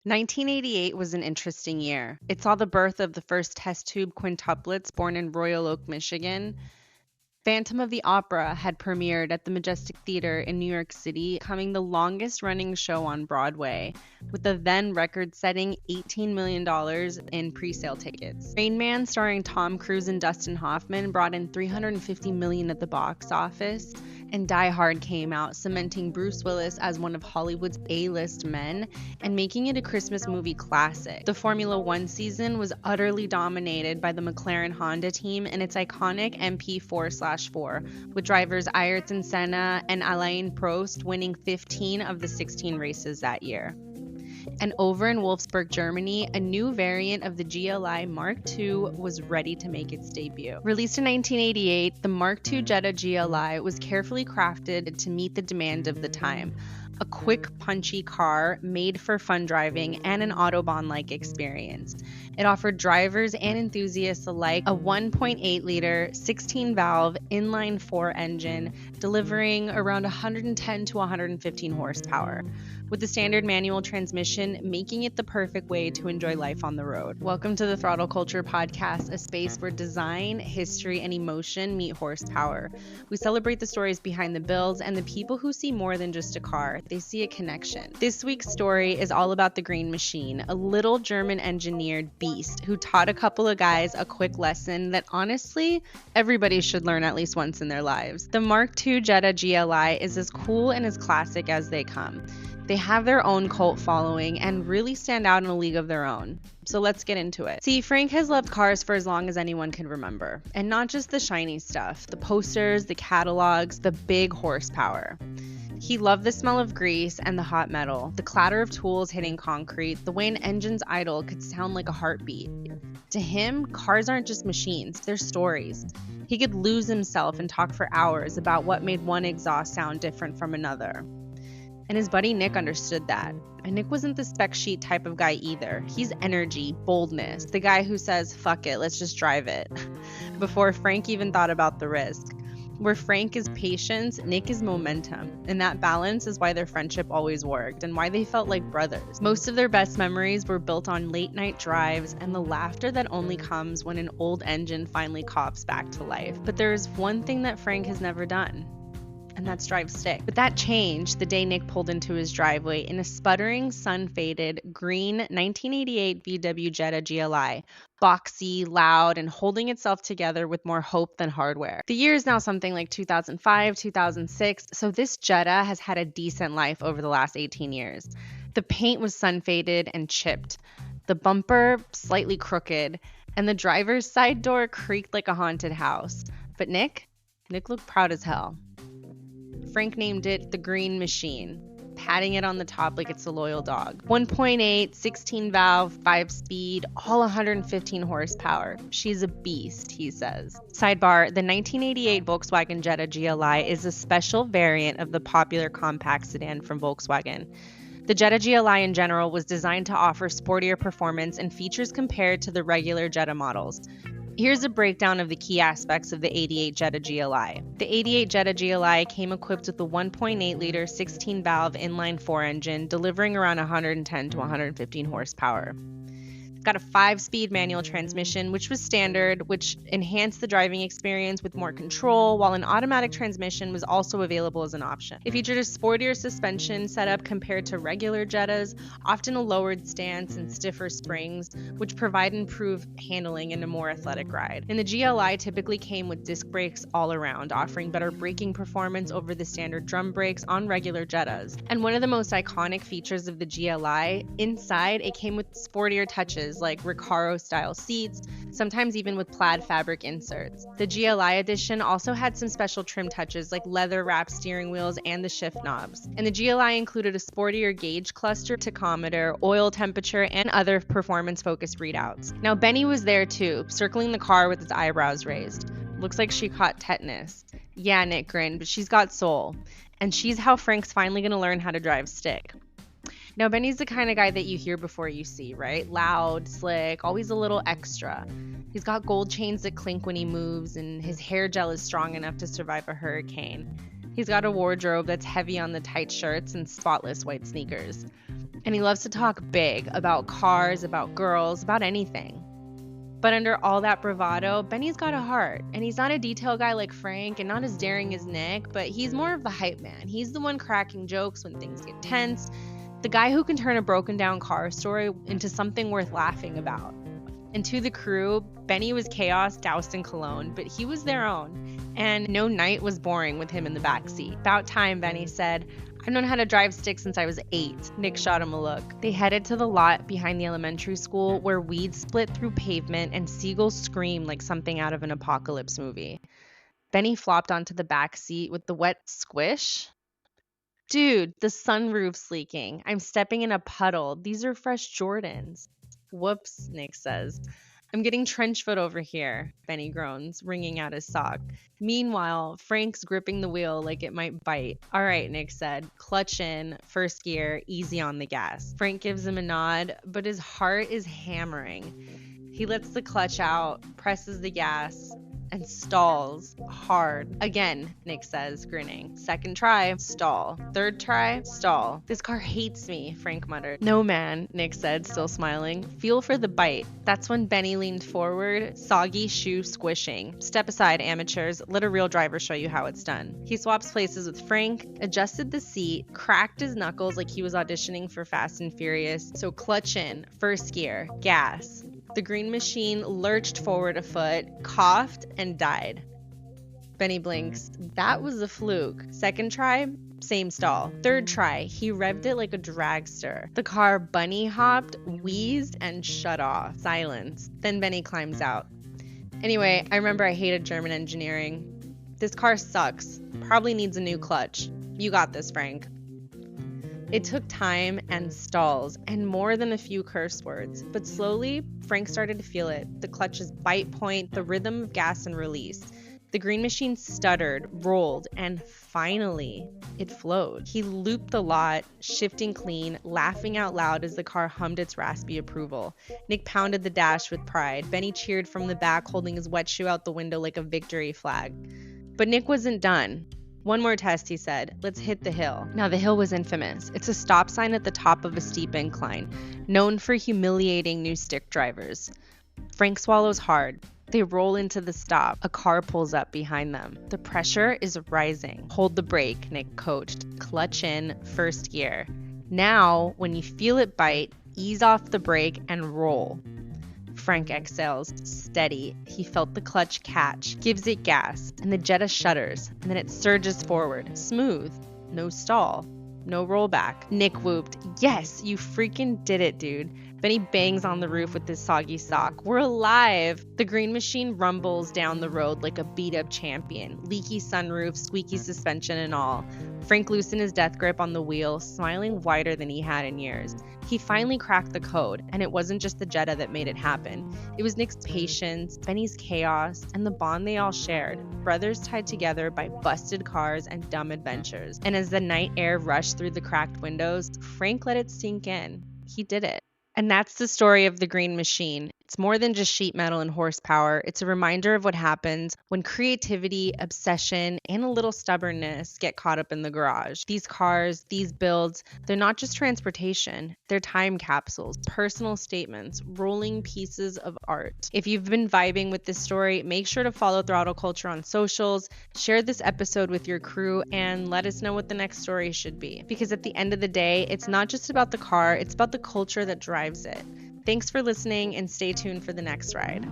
1988 was an interesting year. It saw the birth of the first test tube quintuplets born in Royal Oak, Michigan. Phantom of the Opera had premiered at the Majestic Theater in New York City, becoming the longest running show on Broadway, with the then record setting $18 million in pre-sale tickets. Rain Man, starring Tom Cruise and Dustin Hoffman, brought in $350 million at the box office, and Die Hard came out, cementing Bruce Willis as one of Hollywood's A-list men and making it a Christmas movie classic. The Formula One season was utterly dominated by the McLaren Honda team and its iconic MP4/4, with drivers Ayrton Senna and Alain Prost winning 15 of the 16 races that year. And over in Wolfsburg, Germany, a new variant of the GLI Mark II was ready to make its debut. Released in 1988, the Mark II Jetta GLI was carefully crafted to meet the demand of the time. A quick, punchy car made for fun driving and an Autobahn-like experience. It offered drivers and enthusiasts alike a 1.8-liter, 16-valve, inline-4 engine, delivering around 110 to 115 horsepower, with the standard manual transmission making it the perfect way to enjoy life on the road. Welcome to the Throttle Culture podcast, a space where design, history, and emotion meet horsepower. We celebrate the stories behind the builds and the people who see more than just a car. They see a connection. This week's story is all about the Green Machine, a little German engineered beast who taught a couple of guys a quick lesson that honestly, everybody should learn at least once in their lives. The Mark II Jetta GLI is as cool and as classic as they come. They have their own cult following and really stand out in a league of their own. So let's get into it. See, Frank has loved cars for as long as anyone can remember. And not just the shiny stuff, the posters, the catalogs, the big horsepower. He loved the smell of grease and the hot metal, the clatter of tools hitting concrete, the way an engine's idle could sound like a heartbeat. To him, cars aren't just machines, they're stories. He could lose himself and talk for hours about what made one exhaust sound different from another. And his buddy Nick understood that. And Nick wasn't the spec sheet type of guy either. He's energy, boldness, the guy who says, fuck it, let's just drive it, before Frank even thought about the risk. Where Frank is patience, Nick is momentum. And that balance is why their friendship always worked and why they felt like brothers. Most of their best memories were built on late night drives and the laughter that only comes when an old engine finally coughs back to life. But there is one thing that Frank has never done, and that's drive stick. But that changed the day Nick pulled into his driveway in a sputtering, sun-faded, green 1988 VW Jetta GLI, boxy, loud, and holding itself together with more hope than hardware. The year is now something like 2005, 2006, so this Jetta has had a decent life over the last 18 years. The paint was sun-faded and chipped, the bumper slightly crooked, and the driver's side door creaked like a haunted house. But Nick looked proud as hell. Frank named it the Green Machine, patting it on the top like it's a loyal dog. 1.8, 16-valve, 5-speed, all 115 horsepower. She's a beast, he says. Sidebar, the 1988 Volkswagen Jetta GLI is a special variant of the popular compact sedan from Volkswagen. The Jetta GLI in general was designed to offer sportier performance and features compared to the regular Jetta models. Here's a breakdown of the key aspects of the 88 Jetta GLI. The 88 Jetta GLI came equipped with the 1.8-liter 16-valve inline-4 engine, delivering around 110 to 115 horsepower. It's got a 5-speed manual transmission, which was standard, which enhanced the driving experience with more control, while an automatic transmission was also available as an option. It featured a sportier suspension setup compared to regular Jettas, often a lowered stance and stiffer springs, which provide improved handling and a more athletic ride. And the GLI typically came with disc brakes all around, offering better braking performance over the standard drum brakes on regular Jettas. And one of the most iconic features of the GLI, inside it came with sportier touches like Recaro-style seats, sometimes even with plaid fabric inserts. The GLI edition also had some special trim touches like leather-wrapped steering wheels and the shift knobs. And the GLI included a sportier gauge cluster, tachometer, oil temperature, and other performance-focused readouts. Now, Benny was there too, circling the car with his eyebrows raised. Looks like she caught tetanus. Yeah, Nick grinned, but she's got soul. And she's how Frank's finally gonna learn how to drive stick. Now, Benny's the kind of guy that you hear before you see, right? Loud, slick, always a little extra. He's got gold chains that clink when he moves, and his hair gel is strong enough to survive a hurricane. He's got a wardrobe that's heavy on the tight shirts and spotless white sneakers. And he loves to talk big about cars, about girls, about anything. But under all that bravado, Benny's got a heart. And he's not a detail guy like Frank and not as daring as Nick, but he's more of the hype man. He's the one cracking jokes when things get tense. The guy who can turn a broken down car story into something worth laughing about. And to the crew, Benny was chaos doused in cologne, but he was their own. And no night was boring with him in the backseat. About time, Benny said. I've known how to drive stick since I was 8. Nick shot him a look. They headed to the lot behind the elementary school where weeds split through pavement and seagulls screamed like something out of an apocalypse movie. Benny flopped onto the back seat with the wet squish. Dude, the sunroof's leaking. I'm stepping in a puddle. These are fresh Jordans. Whoops, Nick says. I'm getting trench foot over here, Benny groans, wringing out his sock. Meanwhile, Frank's gripping the wheel like it might bite. All right, Nick said. Clutch in, first gear, easy on the gas. Frank gives him a nod, but his heart is hammering. He lets the clutch out, presses the gas, and stalls hard. Again, Nick says, grinning. Second try, stall. Third try, stall. This car hates me, Frank muttered. No, man, Nick said, still smiling. Feel for the bite. That's when Benny leaned forward, soggy shoe squishing. Step aside, amateurs. Let a real driver show you how it's done. He swaps places with Frank, adjusted the seat, cracked his knuckles like he was auditioning for Fast and Furious. So clutch in, first gear, gas. The green machine lurched forward a foot, coughed, and died. Benny blinks. That was a fluke. Second try, same stall. Third try, he revved it like a dragster. The car bunny hopped, wheezed, and shut off. Silence. Then Benny climbs out. Anyway, I remember I hated German engineering. This car sucks. Probably needs a new clutch. You got this, Frank. It took time and stalls and more than a few curse words, but slowly, Frank started to feel it. The clutch's bite point, the rhythm of gas and release. The green machine stuttered, rolled, and finally, it flowed. He looped the lot, shifting clean, laughing out loud as the car hummed its raspy approval. Nick pounded the dash with pride. Benny cheered from the back, holding his wet shoe out the window like a victory flag. But Nick wasn't done. One more test, he said. Let's hit the hill. Now, the hill was infamous. It's a stop sign at the top of a steep incline, known for humiliating new stick drivers. Frank swallows hard. They roll into the stop. A car pulls up behind them. The pressure is rising. Hold the brake, Nick coached. Clutch in, first gear. Now, when you feel it bite, ease off the brake and roll. Frank exhales, steady. He felt the clutch catch, gives it gas, and the Jetta shudders, and then it surges forward. Smooth. No stall. No rollback. Nick whooped, yes, you freaking did it, dude. Benny bangs on the roof with his soggy sock. We're alive! The green machine rumbles down the road like a beat-up champion. Leaky sunroof, squeaky suspension and all. Frank loosened his death grip on the wheel, smiling wider than he had in years. He finally cracked the code, and it wasn't just the Jetta that made it happen. It was Nick's patience, Benny's chaos, and the bond they all shared. Brothers tied together by busted cars and dumb adventures. And as the night air rushed through the cracked windows, Frank let it sink in. He did it. And that's the story of the green machine. It's more than just sheet metal and horsepower. It's a reminder of what happens when creativity, obsession, and a little stubbornness get caught up in the garage. These cars, these builds, they're not just transportation. They're time capsules, personal statements, rolling pieces of art. If you've been vibing with this story, make sure to follow Throttle Culture on socials, share this episode with your crew, and let us know what the next story should be. Because at the end of the day, it's not just about the car, it's about the culture that drives it. Thanks for listening and stay tuned for the next ride.